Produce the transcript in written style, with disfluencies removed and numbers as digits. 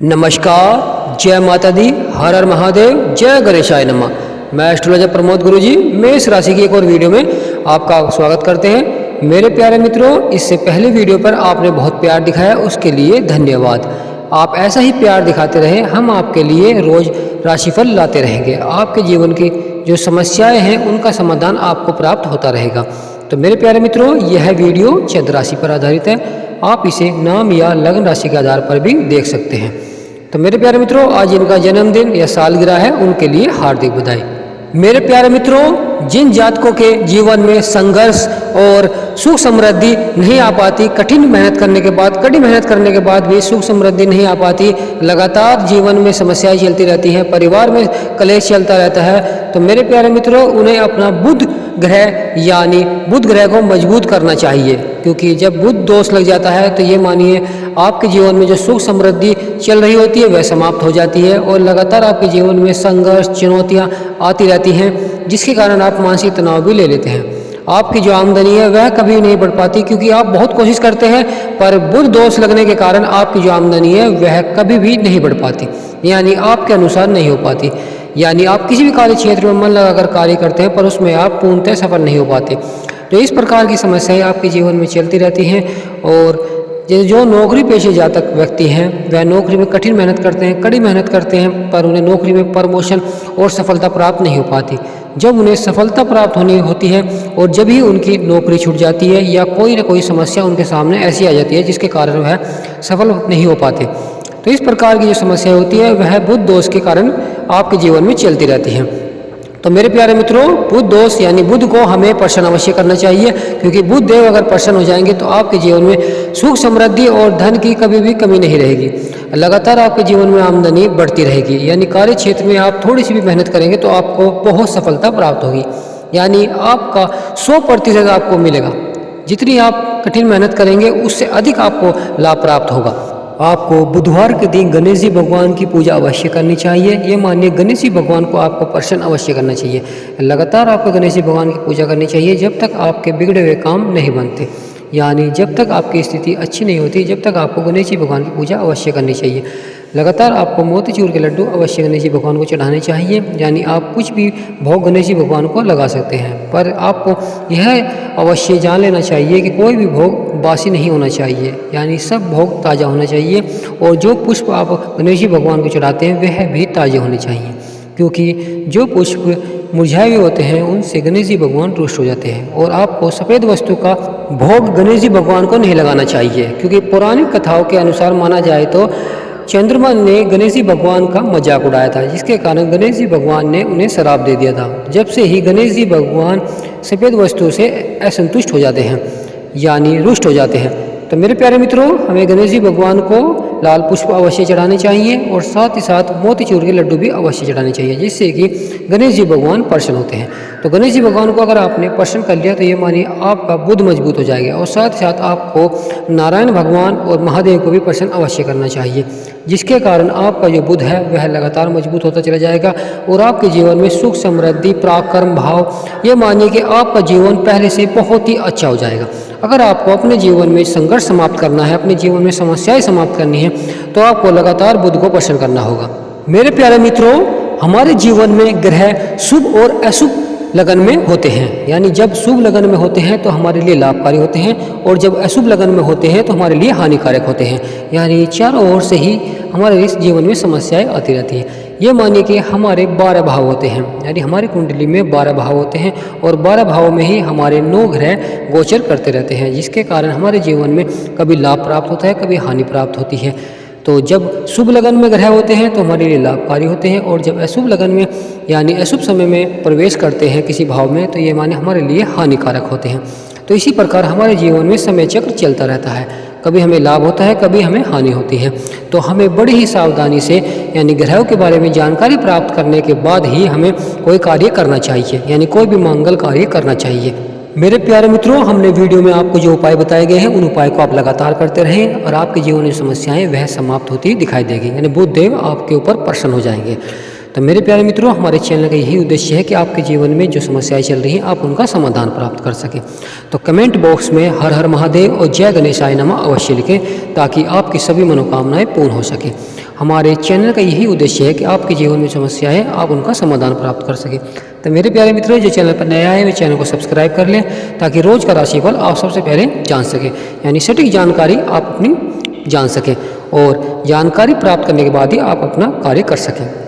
नमस्कार, जय माता दी, हर हर महादेव, जय गणेशाय नमः। मैं एस्ट्रोलॉजर प्रमोद गुरुजी मेष राशि की एक और वीडियो में आपका स्वागत करते हैं। मेरे प्यारे मित्रों, इससे पहले वीडियो पर आपने बहुत प्यार दिखाया, उसके लिए धन्यवाद। आप ऐसा ही प्यार दिखाते रहें, हम आपके लिए रोज राशिफल लाते रहेंगे। आपके जीवन की जो समस्याएं हैं उनका समाधान आपको प्राप्त होता रहेगा। तो मेरे प्यारे मित्रों, यह वीडियो चंद्र राशि पर आधारित है। आप इसे नाम या लग्न राशि के आधार पर भी देख सकते हैं। तो मेरे प्यारे मित्रों, आज जिनका जन्मदिन या सालगिरह है उनके लिए हार्दिक बधाई। मेरे प्यारे मित्रों, जिन जातकों के जीवन में संघर्ष और सुख समृद्धि नहीं आ पाती, कठिन मेहनत करने के बाद, कड़ी मेहनत करने के बाद भी सुख समृद्धि नहीं आ पाती, लगातार जीवन में समस्याएं चलती रहती हैं, परिवार में कलेश चलता रहता है, तो मेरे प्यारे मित्रों, उन्हें अपना बुध ग्रह यानी बुध ग्रह को मजबूत करना चाहिए। क्योंकि जब बुध दोष लग जाता है तो ये मानिए आपके जीवन में जो सुख समृद्धि चल रही होती है वह समाप्त हो जाती है और लगातार आपके जीवन में संघर्ष, चुनौतियां आती रहती हैं, जिसके कारण आप मानसिक तनाव भी ले लेते हैं। आपकी जो आमदनी है वह कभी नहीं बढ़ पाती, क्योंकि आप बहुत कोशिश करते हैं, पर बुध दोष लगने के कारण आपकी जो आमदनी है वह कभी भी नहीं बढ़ पाती, यानी आपके अनुसार नहीं हो पाती। यानी आप किसी भी कार्य क्षेत्र में मन लगाकर कार्य करते हैं पर उसमें आप पूर्णतः सफल नहीं हो पाते। तो इस प्रकार की समस्याएं आपके जीवन में चलती रहती हैं। और जो नौकरी पेशे जातक व्यक्ति हैं वह नौकरी में कठिन मेहनत करते हैं, कड़ी मेहनत करते हैं, पर उन्हें नौकरी में प्रमोशन और सफलता प्राप्त नहीं हो पाती। जब उन्हें सफलता प्राप्त होनी होती है और जब ही उनकी नौकरी छूट जाती है या कोई ना कोई समस्या उनके सामने ऐसी आ जाती है जिसके कारण वह सफल नहीं हो पाते। तो इस प्रकार की जो समस्या होती है वह बुध दोष के कारण आपके जीवन में चलती रहती है। तो मेरे प्यारे मित्रों, बुध दोष यानी बुध को हमें प्रसन्न अवश्य करना चाहिए, क्योंकि बुध देव अगर प्रसन्न हो जाएंगे तो आपके जीवन में सुख समृद्धि और धन की कभी भी कमी नहीं रहेगी। लगातार आपके जीवन में आमदनी बढ़ती रहेगी। यानी कार्य क्षेत्र में आप थोड़ी सी भी मेहनत करेंगे तो आपको बहुत सफलता प्राप्त होगी। यानी आपका 100% आपको मिलेगा। जितनी आप कठिन मेहनत करेंगे उससे अधिक आपको लाभ प्राप्त होगा। आपको बुधवार के दिन गणेश जी भगवान की पूजा अवश्य करनी चाहिए। ये मानिए गणेश जी भगवान को आपको प्रसन्न अवश्य करना चाहिए। लगातार आपको गणेश जी भगवान की पूजा करनी चाहिए जब तक आपके बिगड़े हुए काम नहीं बनते, यानी जब तक आपकी स्थिति अच्छी नहीं होती, जब तक आपको गणेश जी भगवान की पूजा अवश्य करनी चाहिए। लगातार आपको मोतीचूर के लड्डू अवश्य गणेश जी भगवान को चढ़ाने चाहिए। यानी आप कुछ भी भोग गणेश जी भगवान को लगा सकते हैं, पर आपको यह अवश्य जान लेना चाहिए कि कोई भी भोग बासी नहीं होना चाहिए, यानी सब भोग ताज़ा होना चाहिए। और जो पुष्प आप गणेश जी भगवान को चढ़ाते हैं वह भी ताज़े होने चाहिए, क्योंकि जो पुष्प मुरझाए हुए होते हैं उनसे गणेश जी भगवान रुष्ट हो जाते हैं। और आपको सफ़ेद वस्तु का भोग गणेश जी भगवान को नहीं लगाना चाहिए, क्योंकि पौराणिक कथाओं के अनुसार माना जाए तो चंद्रमा ने गणेश जी भगवान का मजाक उड़ाया था, जिसके कारण गणेश जी भगवान ने उन्हें श्राप दे दिया था। जब से ही गणेश जी भगवान सफ़ेद वस्तु से असंतुष्ट हो जाते हैं, यानी रुष्ट हो जाते हैं। तो मेरे प्यारे मित्रों, हमें गणेश जी भगवान को लाल पुष्प अवश्य चढ़ाने चाहिए और साथ ही साथ मोतीचूर के लड्डू भी अवश्य चढ़ाने चाहिए, जिससे कि गणेश जी भगवान प्रसन्न होते हैं। तो गणेश जी भगवान को अगर आपने प्रसन्न कर लिया तो ये मानिए आपका बुध मजबूत हो जाएगा। और साथ ही साथ आपको नारायण भगवान और महादेव को भी प्रसन्न अवश्य करना चाहिए, जिसके कारण आपका जो बुध है वह लगातार मजबूत होता चला जाएगा और आपके जीवन में सुख समृद्धि, पराक्रम भाव, ये मानिए कि आपका जीवन पहले से बहुत ही अच्छा हो जाएगा। अगर आपको अपने जीवन में संघर्ष समाप्त करना है, अपने जीवन में समस्याएं समाप्त करनी है, तो आपको लगातार बुध को प्रसन्न करना होगा। मेरे प्यारे मित्रों, हमारे जीवन में ग्रह शुभ और अशुभ लगन में होते हैं। यानी जब शुभ लगन में होते हैं तो हमारे लिए लाभकारी होते हैं और जब अशुभ लगन में होते हैं तो हमारे लिए हानिकारक होते हैं। यानी चारों ओर से ही हमारे इस जीवन में समस्याएं आती रहती हैं। ये मानिए कि हमारे 12 भाव होते हैं, यानी हमारी कुंडली में 12 भाव होते हैं और 12 भावों में ही हमारे 9 ग्रह गोचर करते रहते हैं, जिसके कारण हमारे जीवन में कभी लाभ प्राप्त होता है, कभी हानि प्राप्त होती है। तो जब शुभ लगन में ग्रह होते हैं तो हमारे लिए लाभकारी होते हैं और जब अशुभ लगन में यानी अशुभ समय में प्रवेश करते हैं किसी भाव में तो ये माने हमारे लिए हानिकारक होते हैं। तो इसी प्रकार हमारे जीवन में समय चक्र चलता रहता है, कभी हमें लाभ होता है, कभी हमें हानि होती है। तो हमें बड़ी ही सावधानी से यानी ग्रहों के बारे में जानकारी प्राप्त करने के बाद ही हमें कोई कार्य करना चाहिए, यानी कोई भी मंगल कार्य करना चाहिए। मेरे प्यारे मित्रों, हमने वीडियो में आपको जो उपाय बताए गए हैं उन उपाय को आप लगातार करते रहें और आपके जीवन में समस्याएं वह समाप्त होती दिखाई देगी, यानी बुध देव आपके ऊपर प्रसन्न हो जाएंगे। तो मेरे प्यारे मित्रों, हमारे चैनल का यही उद्देश्य है कि आपके जीवन में जो समस्याएं चल रही हैं आप उनका समाधान प्राप्त कर सकें। तो कमेंट बॉक्स में हर हर महादेव और जय गणेशाय नमः अवश्य लिखें ताकि आपकी सभी मनोकामनाएं पूर्ण हो सकें। हमारे चैनल का यही उद्देश्य है कि आपके जीवन में समस्याएं हैं आप उनका समाधान प्राप्त कर सकें। तो मेरे प्यारे मित्रों, जो चैनल पर नया है वे चैनल को सब्सक्राइब कर लें ताकि रोज़ का राशिफल आप सबसे पहले जान सकें, यानी सटीक जानकारी आप अपनी जान सकें और जानकारी प्राप्त करने के बाद ही आप अपना कार्य कर सकें।